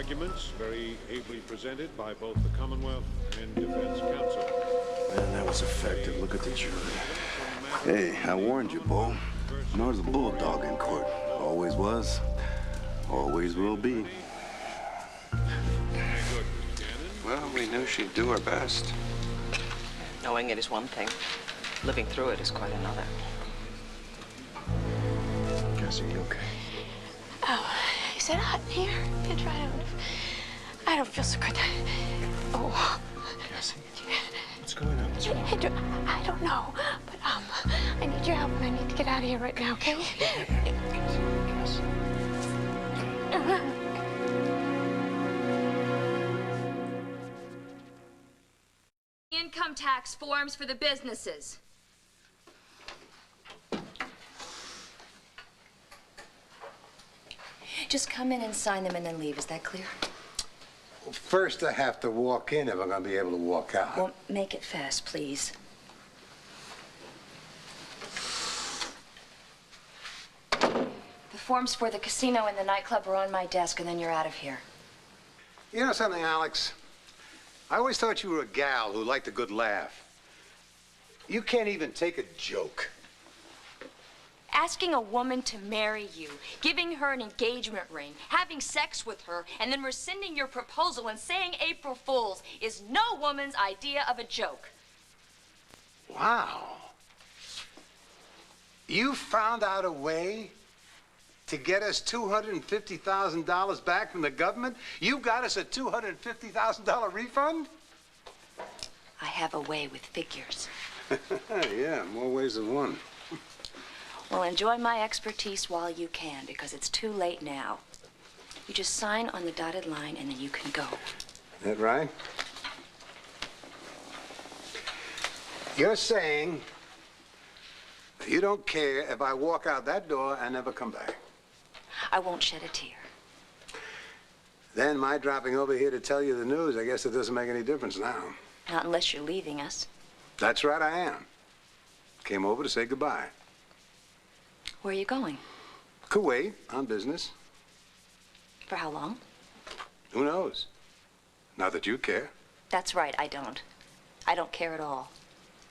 arguments, very ably presented by both the Commonwealth and Defense Counsel. Man, that was effective. Look at the jury. Hey, I warned you, Bo. Nor's a bulldog in court. Always was. Always will be. Well, we knew she'd do her best. Knowing it is one thing. Living through it is quite another. Cassie, you okay? Oh, is it hot in here? Petra, I don't feel so good. Oh. Cassie, what's going on? What's wrong? I don't know, but I need your help and I need to get out of here right now, okay? Cassie. Income tax forms for the businesses. Just come in and sign them and then leave. Is that clear? Well, first, I have to walk in if I'm going to be able to walk out. Well, make it fast, please. The forms for the casino and the nightclub are on my desk, and then you're out of here. You know something, Alex? I always thought you were a gal who liked a good laugh. You can't even take a joke. Asking a woman to marry you, giving her an engagement ring, having sex with her, and then rescinding your proposal and saying April Fools is no woman's idea of a joke. Wow. You found out a way to get us $250,000 back from the government? You got us a $250,000 refund? I have a way with figures. Yeah, more ways than one. Well, enjoy my expertise while you can, because it's too late now. You just sign on the dotted line, and then you can go. That right? You're saying you don't care if I walk out that door and never come back? I won't shed a tear. Then my dropping over here to tell you the news, I guess it doesn't make any difference now. Not unless you're leaving us. That's right, I am. Came over to say goodbye. Where are you going? Kuwait, on business. For how long? Who knows? Not that you care. That's right, I don't. I don't care at all.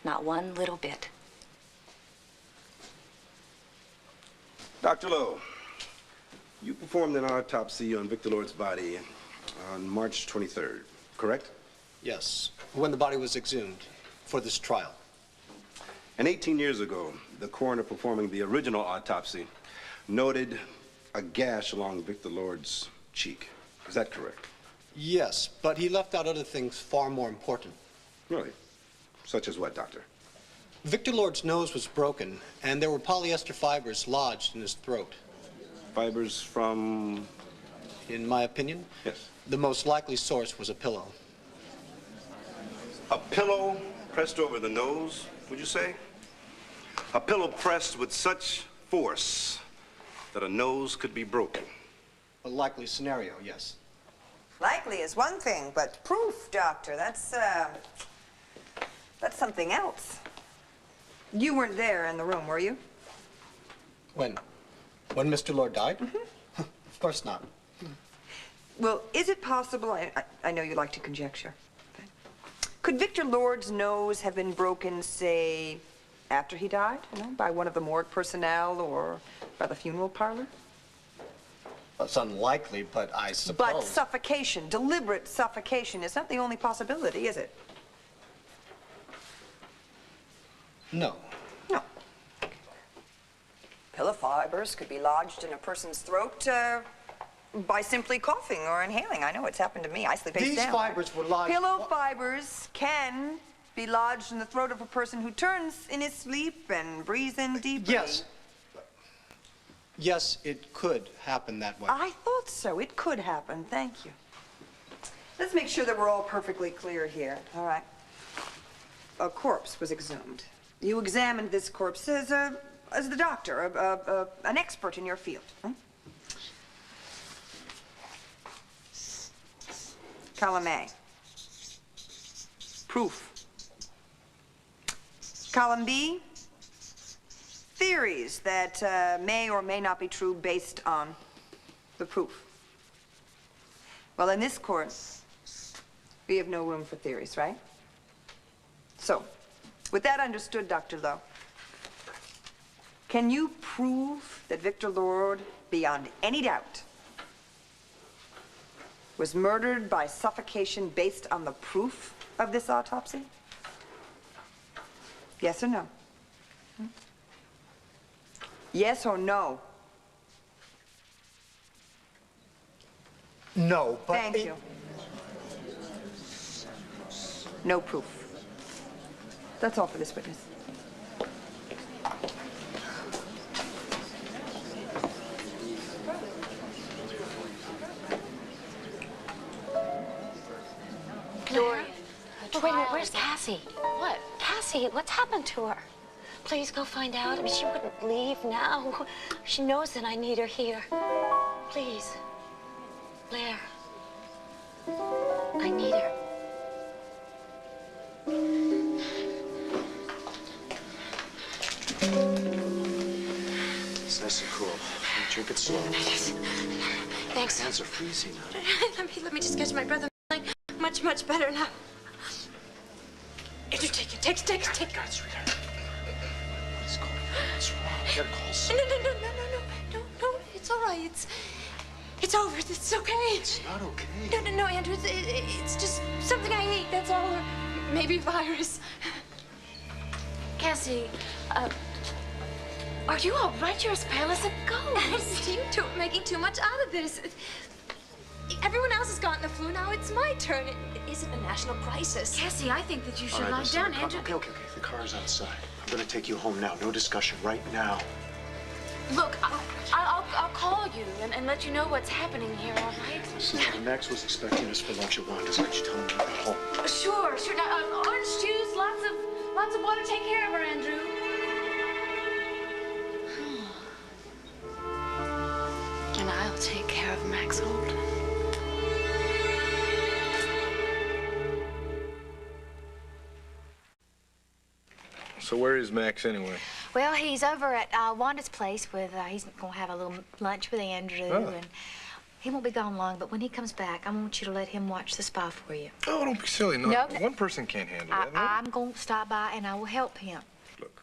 Not one little bit. Dr. Lowe, you performed an autopsy on Victor Lord's body on March 23rd, correct? Yes, when the body was exhumed for this trial. And 18 years ago, the coroner performing the original autopsy noted a gash along Victor Lord's cheek. Is that correct? Yes, but he left out other things far more important. Really? Such as what, Doctor? Victor Lord's nose was broken, and there were polyester fibers lodged in his throat. Fibers from... In my opinion? Yes. The most likely source was a pillow. A pillow pressed over the nose, would you say? A pillow pressed with such force that a nose could be broken. A likely scenario, yes. Likely is one thing, but proof, Doctor, that's something else. You weren't there in the room, were you? When? When Mr. Lord died? Mm-hmm. Of course not. Well, is it possible, I know you like to conjecture, but could Victor Lord's nose have been broken, say, after he died, you know, by one of the morgue personnel or by the funeral parlor? That's unlikely, but I suppose... But suffocation, deliberate suffocation, is not the only possibility, is it? No. No. Pillow fibers could be lodged in a person's throat by simply coughing or inhaling. I know it's happened to me. I sleep face down. These fibers were lodged... Pillow fibers can be lodged in the throat of a person who turns in his sleep and breathes in deeply. Yes. Yes, it could happen that way. I thought so. It could happen. Thank you. Let's make sure that we're all perfectly clear here. All right. A corpse was exhumed. You examined this corpse as the doctor, an expert in your field. Hmm? Column A. Proof. Column B. Theories that may or may not be true based on the proof. Well, in this court, we have no room for theories, right? So, with that understood, Dr. Lowe, can you prove that Victor Lord, beyond any doubt, was murdered by suffocation based on the proof of this autopsy? Yes or no? Yes or no? No, but... Thank you. No proof. That's all for this witness. Dorian. Oh, wait a minute, where's Cassie? What? Cassie, what's happened to her? Please go find out. I mean, she wouldn't leave now. She knows that I need her here. Please. Blair. I need her. It's nice and cool. Drink it slow. Thanks. Hands are freezing. Let me just catch my breath. I'm feeling much better now. Andrew, take it. Take God, sweetheart. Please call me. What's wrong? I gotta call someone. No. It's all right. It's over. It's okay. It's not okay. No, Andrew. It's just something I ate. That's all. Or maybe a virus. Cassie, are you all right? You're as pale as a ghost. You two are making too much out of this. Everyone else has gotten the flu. Now it's my turn. It isn't a national crisis. Cassie, I think that you should All right, lie listen, down, Andrew. Okay. The car's outside. I'm gonna take you home now. No discussion right now. Look, I'll call you and let you know what's happening here, all right? Listen, Max was expecting us for lunch at Wanda's. Could you tell him to go home? Sure. Now, orange juice, lots of water. Take care of her, Andrew. And I'll take care of Max Holt. So where is Max anyway? Well, he's over at Wanda's place with, he's gonna have a little lunch with Andrew, and he won't be gone long, but when he comes back, I want you to let him watch the spa for you. Oh, don't be silly. No, No. One person can't handle that. No? I'm gonna stop by and I will help him. Look,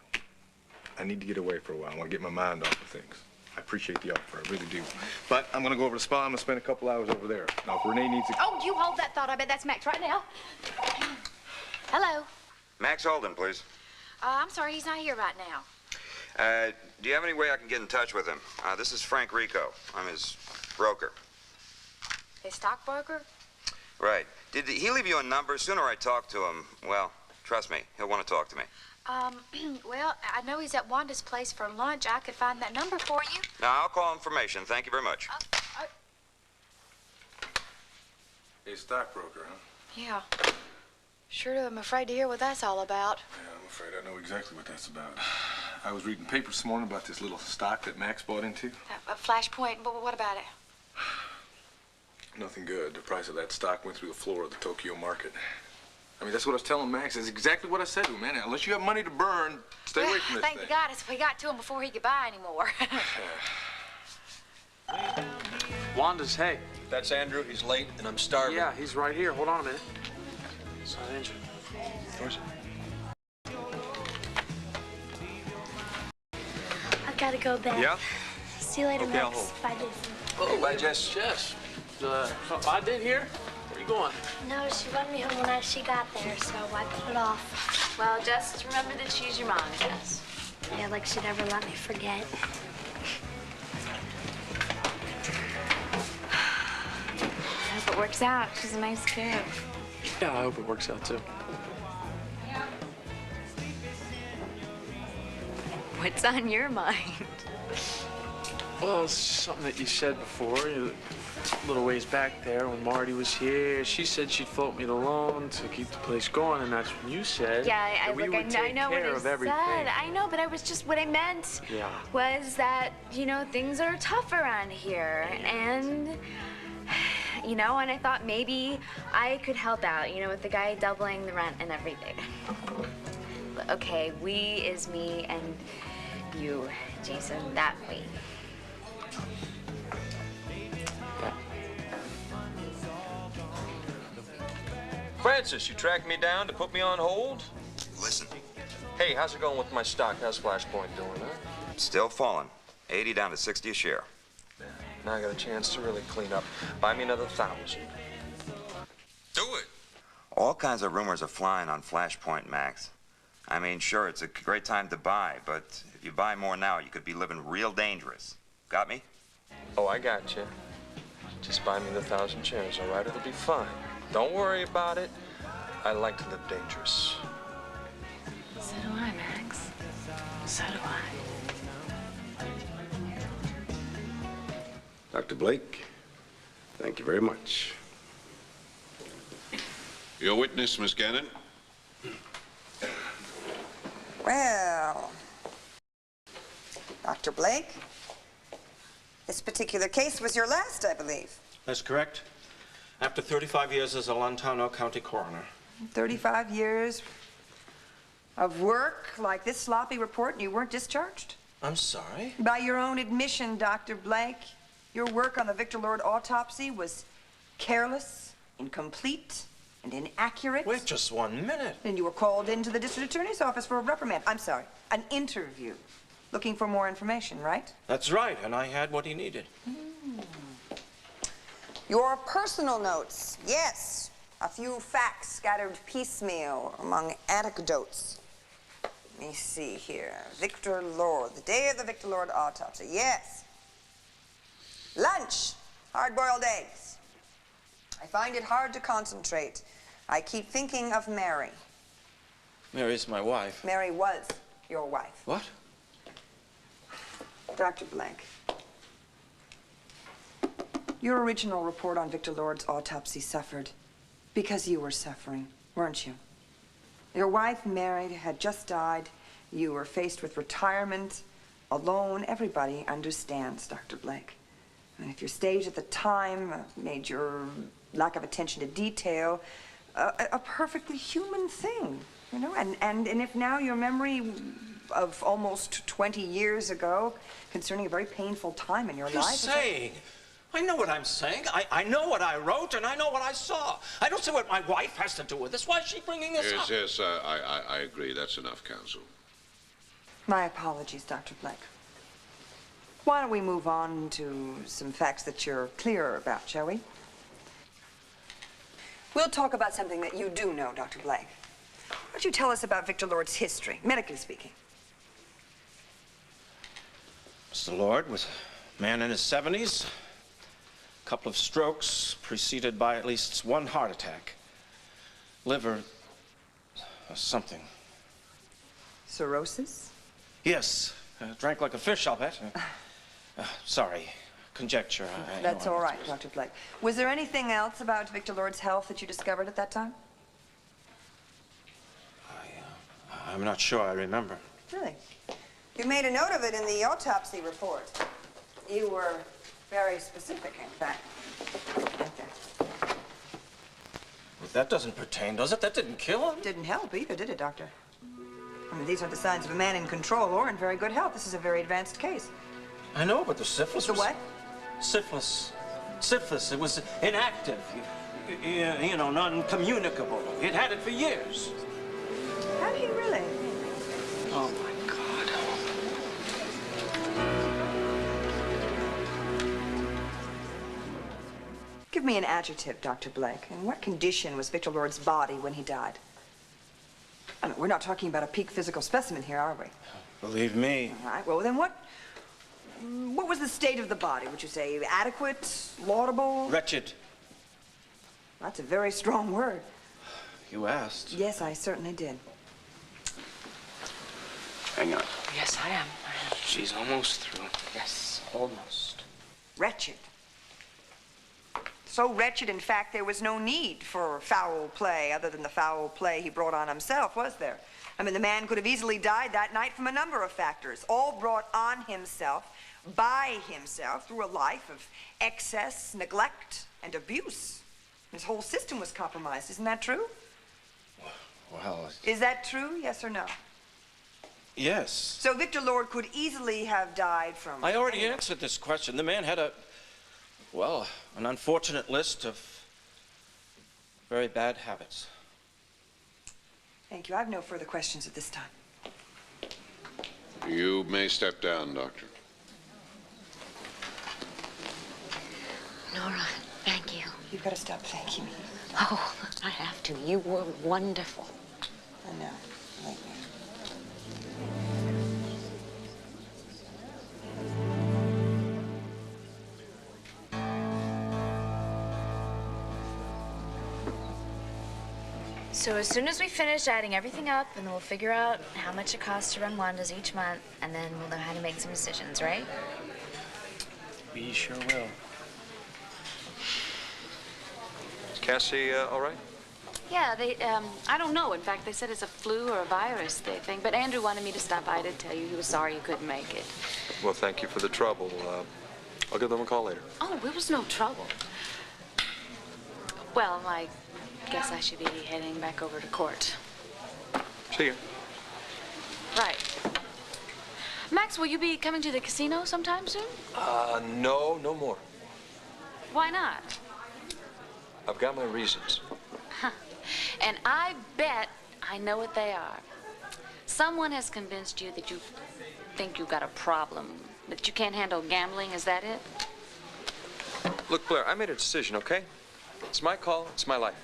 I need to get away for a while. I want to get my mind off of things. I appreciate the offer, I really do. But I'm gonna go over to the spa. I'm gonna spend a couple hours over there. Now, if Renee needs to... Oh, you hold that thought. I bet that's Max right now. Hello. Max Holden, please. I'm sorry, he's not here right now. Do you have any way I can get in touch with him? This is Frank Rico. I'm his broker. His stockbroker? Right. Did he leave you a number? Sooner I talk to him, well, trust me, he'll want to talk to me. Well, I know he's at Wanda's place for lunch. I could find that number for you. Now, I'll call information. Thank you very much. Hey, stockbroker, huh? Yeah. Sure, I'm afraid to hear what that's all about. Yeah, I'm afraid I know exactly what that's about. I was reading papers this morning about this little stock that Max bought into. A flashpoint, but what about it? Nothing good. The price of that stock went through the floor of the Tokyo market. I mean, that's what I was telling Max. That's exactly what I said to him, man. Unless you have money to burn, stay away from this Thank thing. God we got to him before he could buy anymore. Wanda's, hey. That's Andrew. He's late, and I'm starving. Yeah, he's right here. Hold on a minute. It's not injured. Where's it? I've got to go back. Yeah? See you later, Okay, Max. I'll hold. Bye, Jason. Oh, bye, Jess. Jess. Something I did here? Where are you going? No, she wanted me home when she got there, so I put it off. Well, just remember that she's your mom, Jess. Yeah, like she'd ever let me forget. I hope it works out. She's a nice kid. Yeah, I hope it works out, too. What's on your mind? Well, it's something that you said before, a little ways back there when Marty was here. She said she'd float me the loan to keep the place going, and that's when you said that we would take know what care I of everything. said. I know, but what I meant was that, things are tough around here, and, and I thought maybe I could help out, with the guy doubling the rent and everything. But, okay, we is me and you, Jason, that we. Francis, you tracked me down to put me on hold? Listen, Hey, how's it going with my stock? How's Flashpoint doing, huh? still falling. 80 down to 60 a share. Now I got a chance to really clean up. Buy me another 1,000. Do it. All kinds of rumors are flying on Flashpoint, Max. I mean, sure, it's a great time to buy, but if you buy more now, you could be living real dangerous. Got me? Oh, I got you. Just buy me the 1,000 shares, all right? It'll be fine. Don't worry about it. I like to live dangerous. So do I, Max. So do I. Dr. Blake, thank you very much. Your witness, Miss Gannon. Well, Dr. Blake, this particular case was your last, I believe. That's correct. After 35 years as a Lantano County coroner. 35 years of work like this sloppy report, and you weren't discharged? I'm sorry? By your own admission, Dr. Blake, your work on the Victor Lord autopsy was careless, incomplete, and inaccurate. Wait just 1 minute. And you were called into the district attorney's office for a reprimand. I'm sorry, an interview. Looking for more information, right? That's right, and I had what he needed. Your personal notes, yes. A few facts scattered piecemeal among anecdotes. Let me see here. Victor Lord, the day of the Victor Lord autopsy, yes. Lunch, hard-boiled eggs. I find it hard to concentrate. I keep thinking of Mary. Mary's my wife. Mary was your wife. What? Dr. Blank, your original report on Victor Lord's autopsy suffered because you were suffering, weren't you? Your wife, Mary, had just died. You were faced with retirement, alone. Everybody understands, Dr. Blake. And if your stage at the time made your lack of attention to detail a perfectly human thing, you know? And if now your memory of almost 20 years ago concerning a very painful time in your life... What are you saying? I know what I'm saying. I know what I wrote, and I know what I saw. I don't see what my wife has to do with this. Why is she bringing this up? Yes, I agree. That's enough, counsel. My apologies, Dr. Blake. Why don't we move on to some facts that you're clearer about, shall we? We'll talk about something that you do know, Dr. Blake. Why don't you tell us about Victor Lord's history, medically speaking? Mr. Lord was a man in his 70s. A couple of strokes, preceded by at least one heart attack. Liver... something. Cirrhosis? Yes. Drank like a fish, I'll bet. Sorry. Conjecture. That's all right, Dr. Blake. Was there anything else about Victor Lord's health that you discovered at that time? I'm not sure I remember. Really? You made a note of it in the autopsy report. You were very specific, in fact. Okay. Well, that doesn't pertain, does it? That didn't kill him. Didn't help either, did it, Doctor? I mean, these are the signs of a man in control or in very good health. This is a very advanced case. I know, but the syphilis The was... what? Syphilis. Syphilis. It was inactive. You know, non-communicable. He'd had it for years. Had he really? Oh, my God. Give me an adjective, Dr. Blake. In what condition was Victor Lord's body when he died? I mean, we're not talking about a peak physical specimen here, are we? Believe me. All right, well, then what was the state of the body? Would you say adequate, laudable? Wretched. That's a very strong word. You asked. Yes, I certainly did. Hang on. Yes, I am. She's almost through. Yes, almost. Wretched. So wretched, in fact, there was no need for foul play other than the foul play he brought on himself, was there? I mean, the man could have easily died that night from a number of factors, all brought on himself, by himself, through a life of excess, neglect, and abuse. His whole system was compromised. Isn't that true? Well... Is that true, yes or no? Yes. So Victor Lord could easily have died from... I already answered this question. The man had well, an unfortunate list of very bad habits. Thank you. I have no further questions at this time. You may step down, Doctor. Nora, thank you. You've got to stop thanking me. Oh, I have to. You were wonderful. I know. Thank you. So as soon as we finish adding everything up, and then we'll figure out how much it costs to run Wanda's each month, and then we'll know how to make some decisions, right? We sure will. Is Cassie all right? Yeah, I don't know. In fact, they said it's a flu or a virus thing, but Andrew wanted me to stop by to tell you he was sorry you couldn't make it. Well, thank you for the trouble. I'll give them a call later. Oh, it was no trouble. Well, I guess I should be heading back over to court. See you. Right. Max, will you be coming to the casino sometime soon? No more. Why not? I've got my reasons. Huh. And I bet I know what they are. Someone has convinced you that you think you've got a problem, that you can't handle gambling. Is that it? Look, Blair, I made a decision, okay? It's my call. It's my life.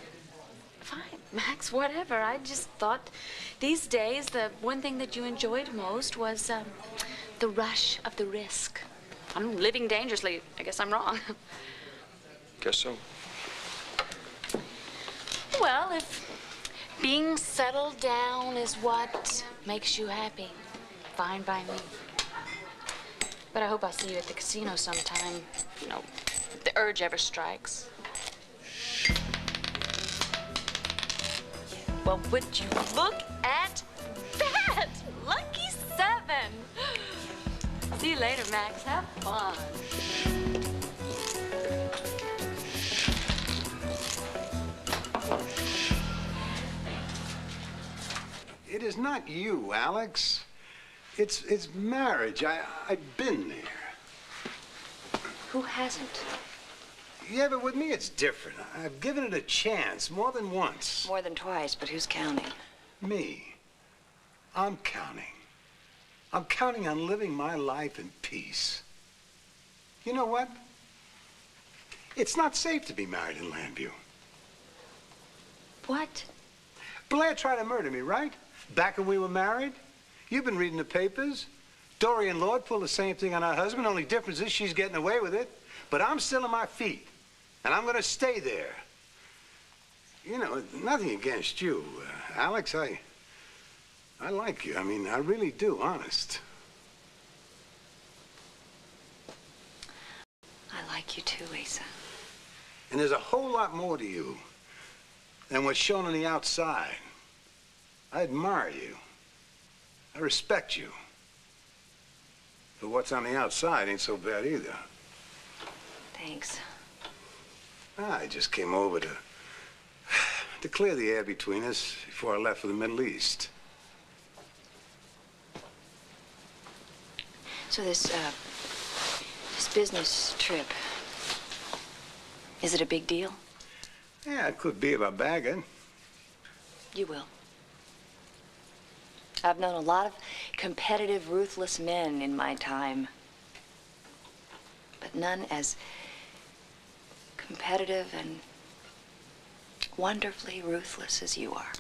Fine, Max, whatever. I just thought these days the one thing that you enjoyed most was the rush of the risk. I'm living dangerously. I guess I'm wrong. Guess so. Well, if being settled down is what makes you happy, fine by me. But I hope I'll see you at the casino sometime. You know, if the urge ever strikes. Well, would you look at that? Lucky 7. See you later, Max. Have fun. It is not you, Alex. It's marriage. I've been there. Who hasn't? Yeah, but with me it's different. I've given it a chance more than once. More than twice, but who's counting? Me. I'm counting. I'm counting on living my life in peace. You know what? It's not safe to be married in Landview. What? Blair tried to murder me, right? Back when we were married? You've been reading the papers. Dorian Lord pulled the same thing on her husband. Only difference is she's getting away with it. But I'm still on my feet. And I'm going to stay there. You know, nothing against you. Alex, I like you. I mean, I really do, honest. I like you too, Asa. And there's a whole lot more to you than what's shown on the outside. I admire you. I respect you. But what's on the outside ain't so bad either. Thanks. I just came over to clear the air between us before I left for the Middle East. So this business trip, is it a big deal? Yeah, it could be if I bag it. You will. I've known a lot of competitive, ruthless men in my time, but none as competitive and wonderfully ruthless as you are.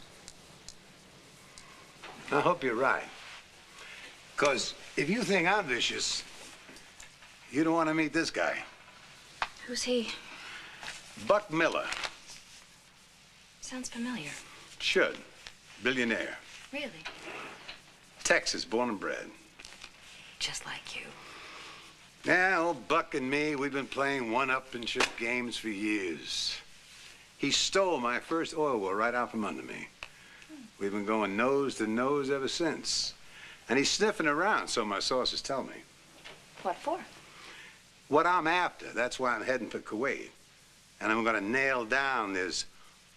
I hope you're right. Because if you think I'm vicious, you don't want to meet this guy. Who's he? Buck Miller. Sounds familiar. Should. Billionaire. Really? Texas, born and bred. Just like you. Yeah, old Buck and me, we've been playing one-upmanship games for years. He stole my first oil well right out from under me. We've been going nose to nose ever since. And he's sniffing around, so my sources tell me. What for? What I'm after, that's why I'm heading for Kuwait. And I'm gonna nail down this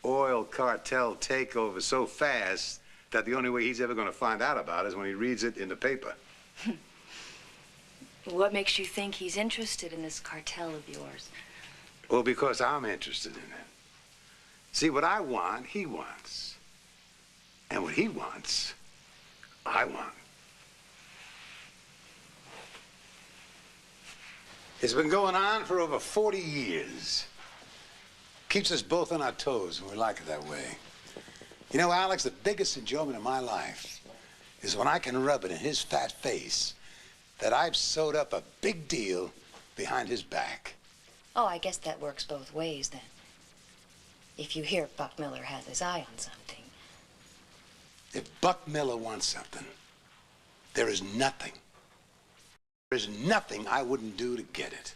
oil cartel takeover so fast that the only way he's ever gonna find out about it is when he reads it in the paper. What makes you think he's interested in this cartel of yours? Well, because I'm interested in it. See, what I want, he wants. And what he wants, I want. It's been going on for over 40 years. Keeps us both on our toes, and we like it that way. You know, Alex, the biggest enjoyment of my life is when I can rub it in his fat face that I've sewed up a big deal behind his back. Oh, I guess that works both ways, then. If you hear Buck Miller has his eye on something. If Buck Miller wants something, there is nothing I wouldn't do to get it.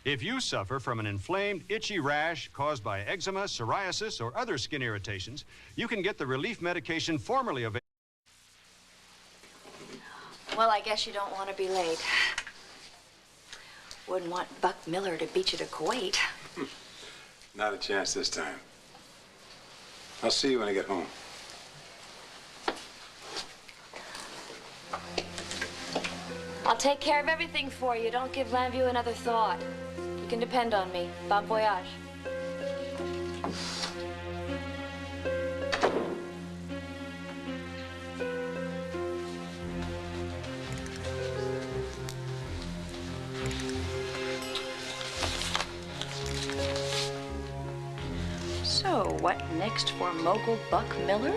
If you suffer from an inflamed, itchy rash caused by eczema, psoriasis, or other skin irritations, you can get the relief medication formerly available. Well, I guess you don't want to be late. Wouldn't want Buck Miller to beat you to Kuwait. Not a chance this time. I'll see you when I get home. I'll take care of everything for you. Don't give Lambview another thought. You can depend on me. Bon voyage. So, what next for mogul Buck Miller?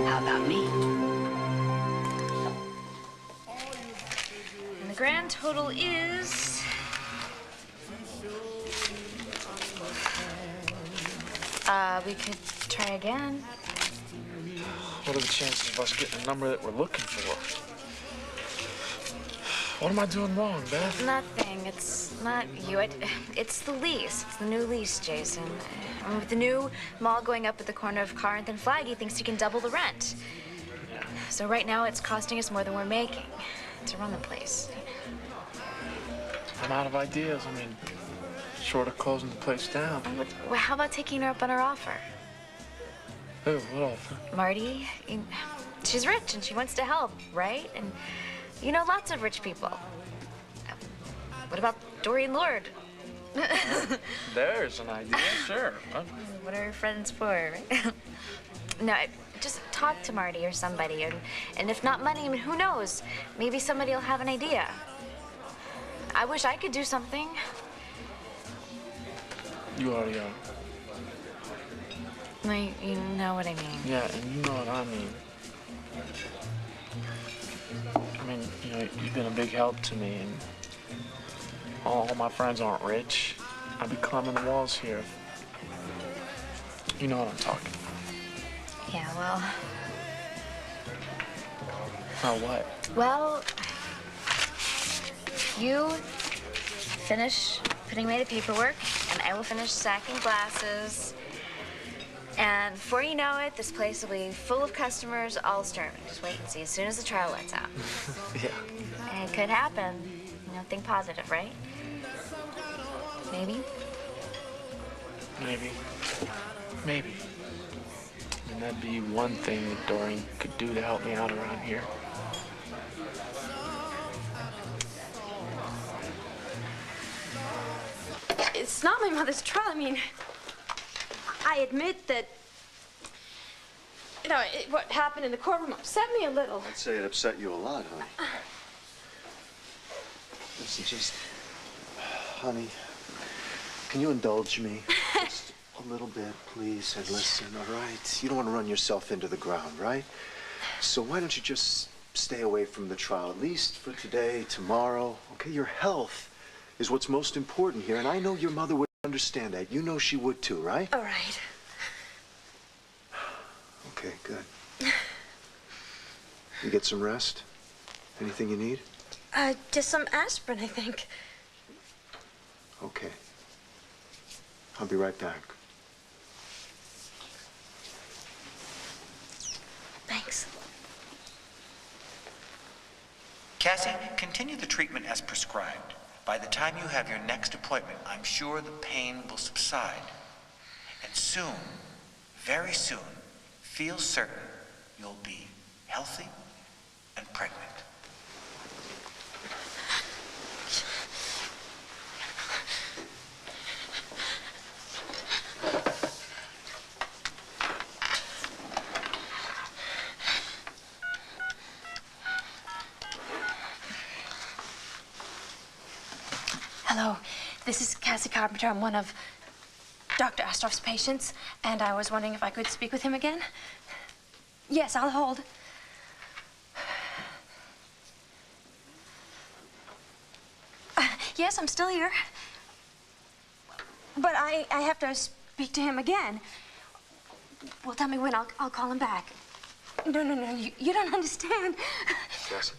How about me? And the grand total is... we could try again. What are the chances of us getting a number that we're looking for? What am I doing wrong, Beth? Nothing. It's not you. It's the lease. It's the new lease, Jason. And with the new mall going up at the corner of Corinth and Flag, he thinks he can double the rent. So right now it's costing us more than we're making to run the place. I'm out of ideas. I mean, short of closing the place down. Well, how about taking her up on her offer? Who? What offer? Marty, she's rich and she wants to help, right? And you know lots of rich people. What about Dorian Lord? There's an idea, sure. What are friends for, right? No, just talk to Marty or somebody. And if not money, I mean, who knows? Maybe somebody will have an idea. I wish I could do something. You already are. You know what I mean. Yeah, and you know what I mean. I mean, you know, you've been a big help to me, and all my friends aren't rich. I'd be climbing the walls here. You know what I'm talking about. Yeah, well... Oh, what? Well, you finish putting away the paperwork, and I will finish sacking glasses. And before you know it, this place will be full of customers, all stern. Just wait and see as soon as the trial lets out. Yeah. And it could happen. You know, think positive, right? Maybe? Maybe. Maybe. And that'd be one thing that Dorian could do to help me out around here. It's not my mother's trial. I mean, I admit that, you know, what happened in the courtroom upset me a little. I'd say it upset you a lot, honey. Listen, just... Honey, can you indulge me? Just a little bit, please, and listen, all right? You don't want to run yourself into the ground, right? So why don't you just stay away from the trial, at least for today, tomorrow, okay? Your health is what's most important here, and I know your mother would understand that. You know she would too, right? All right. Okay, good. You get some rest? Anything you need? Just some aspirin, I think. Okay. I'll be right back. Thanks. Cassie, continue the treatment as prescribed. By the time you have your next appointment, I'm sure the pain will subside. And soon, very soon, feel certain you'll be healthy and pregnant. Hello, this is Cassie Carpenter. I'm one of Dr. Astroff's patients, and I was wondering if I could speak with him again. Yes, I'll hold. Yes, I'm still here. But I have to speak to him again. Well, tell me when. I'll call him back. No, you don't understand. Cassie?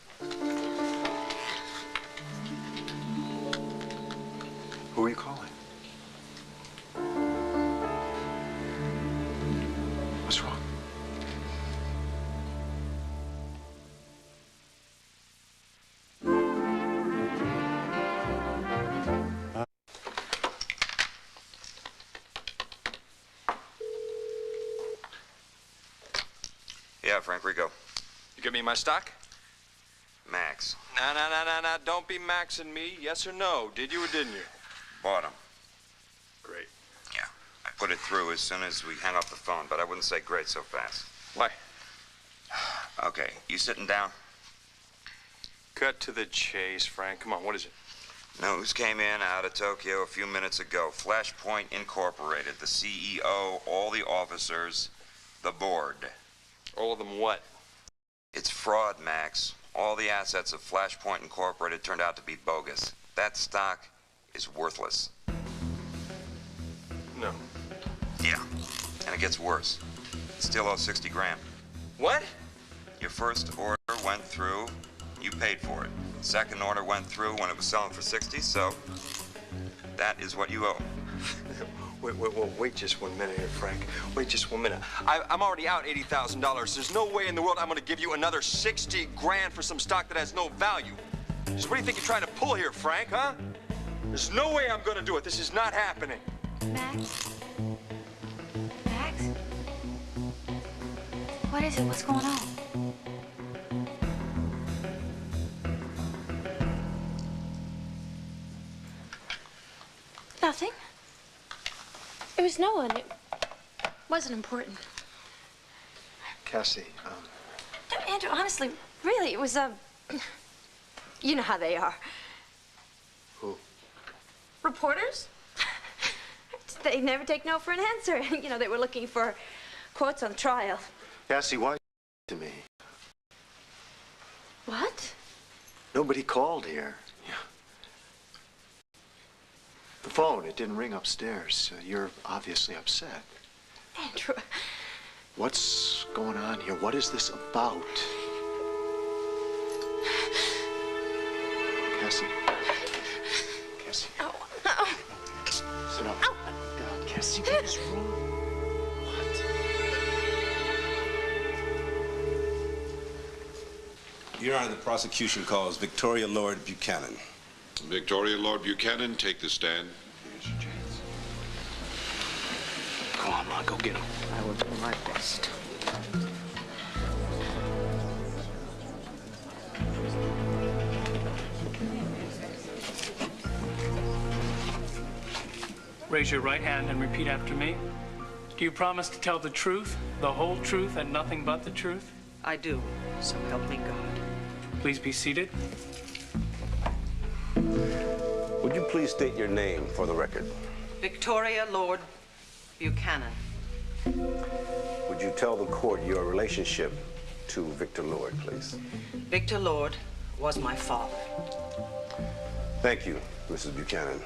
Who are you calling? What's wrong? Yeah, Frank Rico. You give me my stock? Max. Nah. Don't be maxing me. Yes or no? Did you or didn't you? Bought him. Great. Yeah. I put it through as soon as we hung up the phone, but I wouldn't say great so fast. Why? Okay, you sitting down? Cut to the chase, Frank. Come on, what is it? News came in out of Tokyo a few minutes ago. Flashpoint Incorporated, the CEO, all the officers, the board. All of them what? It's fraud, Max. All the assets of Flashpoint Incorporated turned out to be bogus. That stock is worthless. No. Yeah. And it gets worse. You still owe 60 grand. What? Your first order went through. You paid for it. Second order went through when it was selling for 60, so that is what you owe. Wait just 1 minute here, Frank. Wait just 1 minute. I'm already out $80,000. There's no way in the world I'm going to give you another 60 grand for some stock that has no value. So what do you think you're trying to pull here, Frank, huh? There's no way I'm going to do it. This is not happening. Max? Max? What is it? What's going on? Nothing. It was no one. It wasn't important. Cassie, No, Andrew, honestly, really, it was, you know how they are. Who? Reporters? They never take no for an answer. You know, they were looking for quotes on trial. Cassie, why to me? What? Nobody called here. Yeah. The phone, it didn't ring upstairs. You're obviously upset. Andrew. What's going on here? What is this about? Cassie. Cassie. Ow. Sit up. God, Cassie, what is wrong? Your Honor, the prosecution calls Victoria Lord Buchanan. Victoria Lord Buchanan, take the stand. Here's your chance. Come on, Ma, go get him. I will do my best. Raise your right hand and repeat after me. Do you promise to tell the truth, the whole truth, and nothing but the truth? I do, so help me God. Please be seated. Would you please state your name for the record? Victoria Lord Buchanan. Would you tell the court your relationship to Victor Lord, please? Victor Lord was my father. Thank you, Mrs. Buchanan.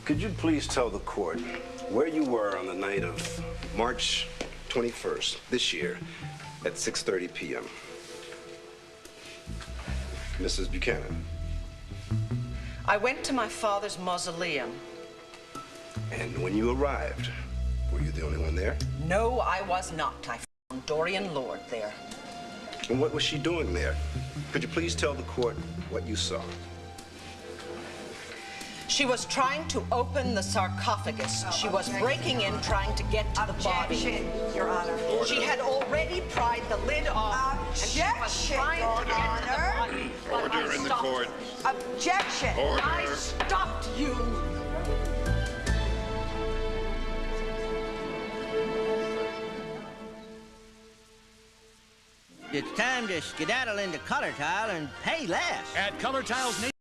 Could you please tell the court where you were on the night of March 21st this year at 6:30 p.m.? Mrs. Buchanan. I went to my father's mausoleum. And when you arrived, were you the only one there? No, I was not. I found Dorian Lord there. And what was she doing there? Could you please tell the court what you saw? She was trying to open the sarcophagus. She was breaking in, trying to get to the body. Objection, Your Honor. She had already pried the lid off, and she was trying to get to the body. But I Order in the stopped court. her. Objection. I stopped you. It's time to skedaddle into Color Tile and pay less. At Color Tile's